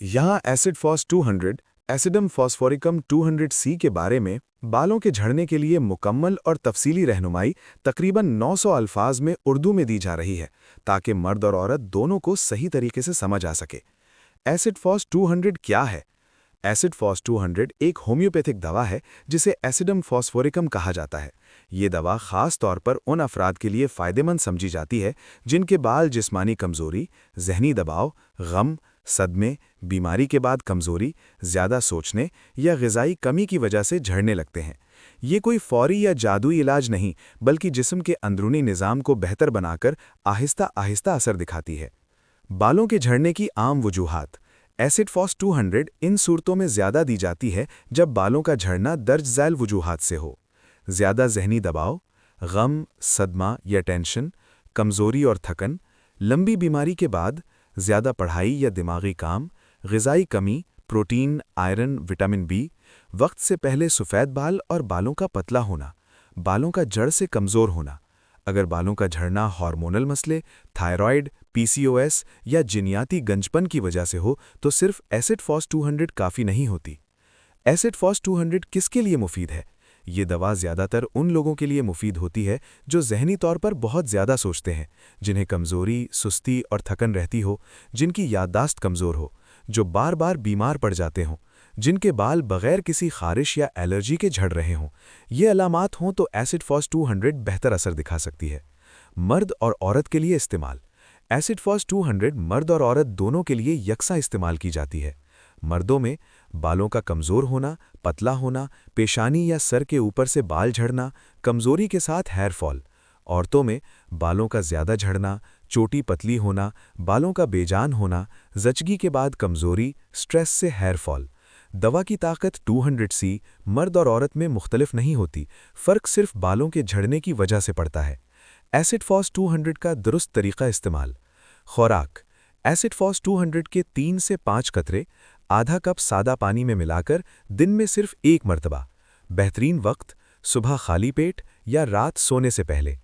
यहाँ acid phos 200, एसिडम phosphoricum 200C के बारे में बालों के झड़ने के लिए मुकम्मल और तफसीली रहनुमाई तकरीबन 900 अल्फाज में उर्दू में दी जा रही है ताकि मर्द और औरत दोनों को सही तरीके से समझ आ सके। एसिड फॉस 200 क्या है? एसिड फॉस 200 एक होम्योपैथिक दवा है जिसे एसिडम फॉस्फोरिकम कहा जाता है। ये दवा खास तौर पर उन अफराद के लिए फ़ायदेमंद समझी जाती है जिनके बाल जिस्मानी कमज़ोरी, जहनी दबाव, गम, सदमे, बीमारी के बाद कमज़ोरी, ज़्यादा सोचने या ग़िज़ाई कमी की वजह से झड़ने लगते हैं। ये कोई फौरी या जादुई इलाज नहीं, बल्कि जिस्म के अंदरूनी निज़ाम को बेहतर बनाकर आहिस्ता आहिस्ता असर दिखाती है। बालों के झड़ने की आम वजूहात। एसिड फॉस 200 इन सूरतों में ज़्यादा दी जाती है जब बालों का झड़ना दर्ज झैल वजूहात से हो। ज़्यादा जहनी दबाव, गम, सदमा या टेंशन, कमज़ोरी और थकन, लंबी बीमारी के बाद, ज़्यादा पढ़ाई या दिमागी काम, ग़िज़ाई कमी, प्रोटीन, आयरन, विटामिन बी, वक्त से पहले सफ़ेद बाल और बालों का पतला होना, बालों का जड़ से कमज़ोर होना। अगर बालों का झड़ना हार्मोनल मसले, थायराइड, PCOS या जिनियाती गंजपन की वजह से हो तो सिर्फ एसिड फॉस 200 काफ़ी नहीं होती। एसिड फॉस 200 किसके लिए मुफीद है? ये दवा ज़्यादातर उन लोगों के लिए मुफीद होती है जो ज़हनी तौर पर बहुत ज़्यादा सोचते हैं, जिन्हें कमज़ोरी, सुस्ती और थकन रहती हो, जिनकी याददाश्त कमज़ोर हो, जो बार बार बीमार पड़ जाते हों, जिनके बाल बग़ैर किसी ख़ारिश या एलर्जी के झड़ रहे हों। ये अलामात हों तो एसिड फॉस 200 बेहतर असर दिखा सकती है। मर्द और औरत के लिए इस्तेमाल। एसिड फॉस 200 मर्द और औरत दोनों के लिए यकसा इस्तेमाल की जाती है। मर्दों में बालों का कमज़ोर होना, पतला होना, पेशानी या सर के ऊपर से बाल झड़ना, कमज़ोरी के साथ हेयर फॉल। औरतों में बालों का ज़्यादा झड़ना, चोटी पतली होना, बालों का बेजान होना, ज़चगी के बाद कमज़ोरी, स्ट्रेस से हेयर फॉल। दवा की ताकत 200C मर्द और औरत में मुख्तलिफ नहीं होती, फ़र्क सिर्फ बालों के झड़ने की वजह से पड़ता है। एसिड फॉस 200 का दुरुस्त तरीका इस्तेमाल। खुराक। एसिड फॉस 200 के 3 से 5 कतरे आधा कप सादा पानी में मिलाकर दिन में सिर्फ एक मरतबा। बेहतरीन वक्त सुबह खाली पेट या रात सोने से पहले।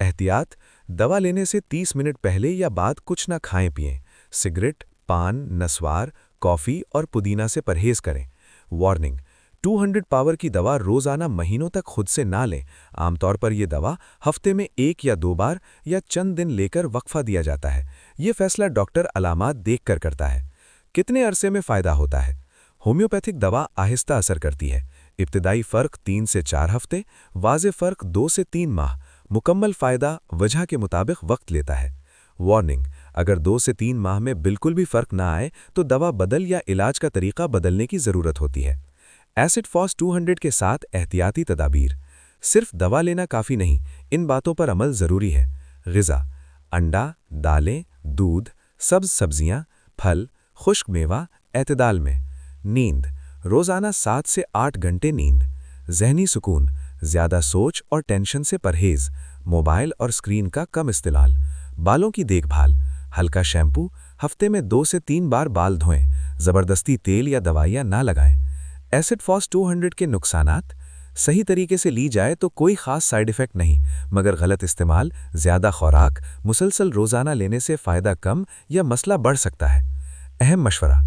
एहतियात, दवा लेने से 30 मिनट पहले या बाद कुछ ना खाएं पिएं। सिगरेट, पान, नस्वार, कॉफ़ी और पुदीना से परहेज़ करें। वार्निंग, 200 पावर की दवा रोज़ाना महीनों तक खुद से ना लें। आमतौर पर यह दवा हफ्ते में 1 या 2 बार या चंद दिन लेकर वक्फा दिया जाता है। ये फैसला डॉक्टर अलामात देखकर करता है। कितने अरसे में फ़ायदा होता है? होम्योपैथिक दवा आहिस्ता असर करती है। इब्तिदाई फ़र्क 3 से 4 हफ्ते, वाज़े फ़र्क 2 से 3 माह, मुकम्मल फ़ायदा वजह के मुताबिक वक्त लेता है। वार्निंग, अगर 2 से 3 माह में बिल्कुल भी फ़र्क ना आए तो दवा बदल या इलाज का तरीका बदलने की ज़रूरत होती है। एसिड फॉस 200 के साथ एहतियाती तदाबीर। सिर्फ दवा लेना काफ़ी नहीं, इन बातों पर अमल ज़रूरी है। ग़िज़ा, अंडा, दालें, दूध, सब्ज़ सब्ज़ियाँ, फल, खुश्क मेवा, एतदाल में। नींद, रोज़ाना 7 से 8 घंटे नींद। ज़हनी सुकून, ज़्यादा सोच और टेंशन से परहेज़। मोबाइल और स्क्रीन का कम इस्तेमाल। बालों की देखभाल, हल्का शैम्पू, हफ्ते में 2 से 3 बार बाल धोएं। ज़बरदस्ती तेल या दवाइयाँ ना लगाएं। एसिड फॉस 200 के नुकसानात। सही तरीके से ली जाए तो कोई ख़ास साइड इफ़ेक्ट नहीं, मगर गलत इस्तेमाल, ज़्यादा खुराक, मुसलसल रोज़ाना लेने से फ़ायदा कम या मसला बढ़ सकता है। अहम मशवरा,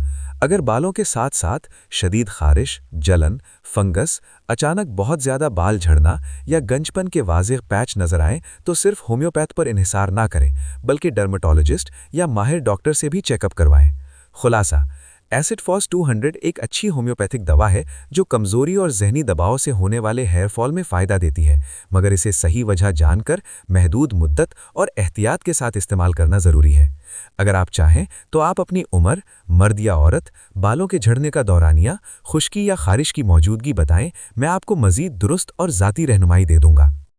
अगर बालों के साथ साथ शदीद ख़ारिश, जलन, फंगस, अचानक बहुत ज़्यादा बाल झड़ना या गंजपन के वाज़ेह पैच नज़र आएँ तो सिर्फ होम्योपैथ पर इन्हिसार ना करें, बल्कि डर्मेटोलॉजिस्ट या माहिर डॉक्टर से भी चेकअप करवाएं। खुलासा, एसिड फॉस 200 एक अच्छी होम्योपैथिक दवा है जो कमज़ोरी और जहनी दबाव से होने वाले हेयर फॉल में फ़ायदा देती है, मगर इसे सही वजह जानकर महदूद मुद्दत और एहतियात के साथ इस्तेमाल करना ज़रूरी है। अगर आप चाहें तो आप अपनी उम्र, मर्द या औरत, बालों के झड़ने का दौरानिया, खुश्की या ख़ारिश की मौजूदगी बताएं। मैं आपको मज़ीद दुरुस्त और ज़ाती रहनुमाई दे दूँगा।